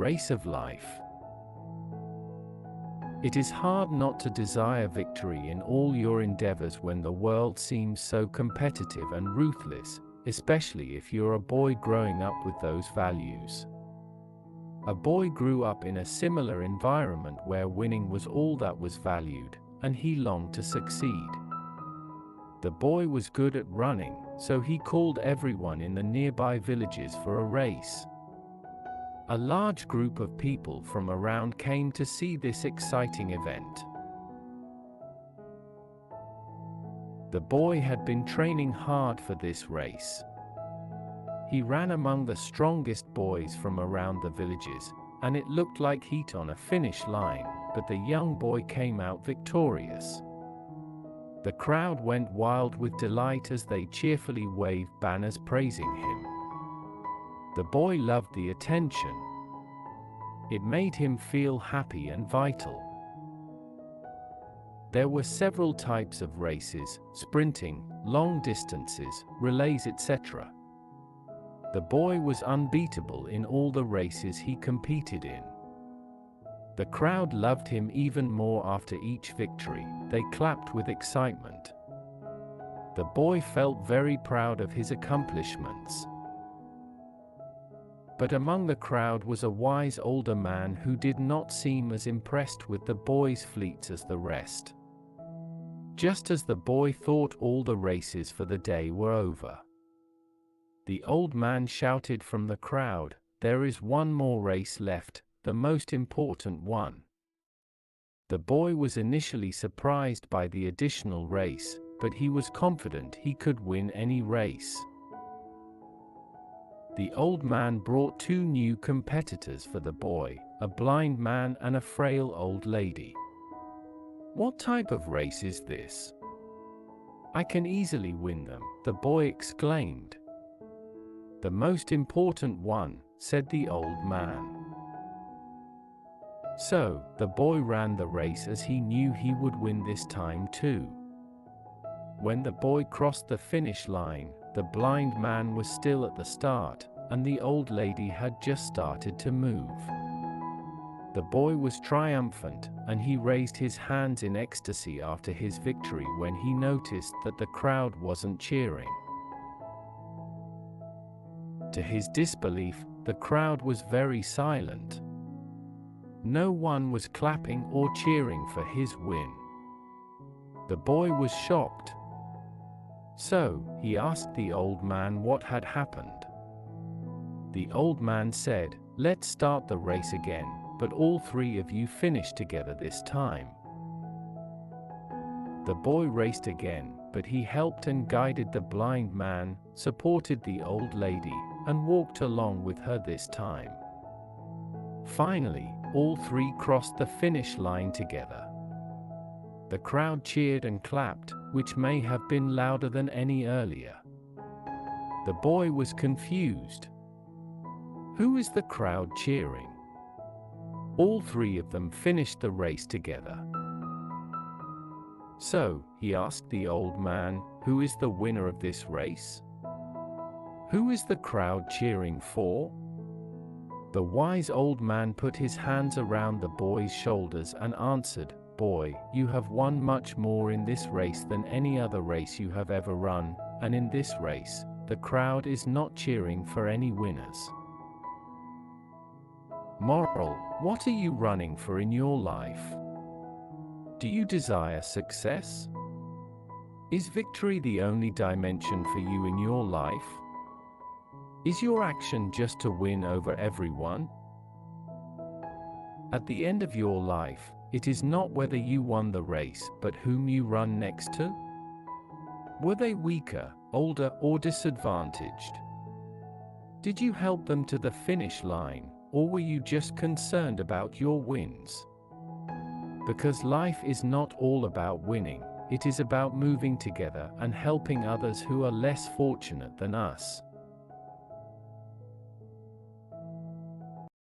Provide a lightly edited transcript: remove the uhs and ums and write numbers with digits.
Race of life. It is hard not to desire victory in all your endeavors when the world seems so competitive and ruthless, especially if you're a boy growing up with those values. A boy grew up in a similar environment where winning was all that was valued, and he longed to succeed. The boy was good at running, so he called everyone in the nearby villages for a race. A large group of people from around came to see this exciting event. The boy had been training hard for this race. He ran among the strongest boys from around the villages, and it looked like heat on a finish line, but the young boy came out victorious. The crowd went wild with delight as they cheerfully waved banners praising him. The boy loved the attention. It made him feel happy and vital. There were several types of races: sprinting, long distances, relays, etc. The boy was unbeatable in all the races he competed in. The crowd loved him even more after each victory. They clapped with excitement. The boy felt very proud of his accomplishments. But among the crowd was a wise older man who did not seem as impressed with the boy's fleets as the rest. Just as the boy thought all the races for the day were over, the old man shouted from the crowd, "There is one more race left, the most important one." The boy was initially surprised by the additional race, but he was confident he could win any race. The old man brought two new competitors for the boy, a blind man and a frail old lady. "What type of race is this? I can easily win them," the boy exclaimed. "The most important one," said the old man. So, the boy ran the race as he knew he would win this time too. When the boy crossed the finish line, the blind man was still at the start, and the old lady had just started to move. The boy was triumphant, and he raised his hands in ecstasy after his victory when he noticed that the crowd wasn't cheering. To his disbelief, the crowd was very silent. No one was clapping or cheering for his win. The boy was shocked. So, he asked the old man what had happened. The old man said, "Let's start the race again, but all three of you finish together this time." The boy raced again, but he helped and guided the blind man, supported the old lady, and walked along with her this time. Finally, all three crossed the finish line together. The crowd cheered and clapped, which may have been louder than any earlier. The boy was confused. Who is the crowd cheering? All three of them finished the race together. So, he asked the old man, "Who is the winner of this race? Who is the crowd cheering for?" The wise old man put his hands around the boy's shoulders and answered, "Boy, you have won much more in this race than any other race you have ever run, and in this race, the crowd is not cheering for any winners." Moral: what are you running for in your life? Do you desire success? Is victory the only dimension for you in your life? Is your action just to win over everyone? At the end of your life, it is not whether you won the race, but whom you run next to. Were they weaker, older, or disadvantaged? Did you help them to the finish line, or were you just concerned about your wins? Because life is not all about winning, it is about moving together and helping others who are less fortunate than us.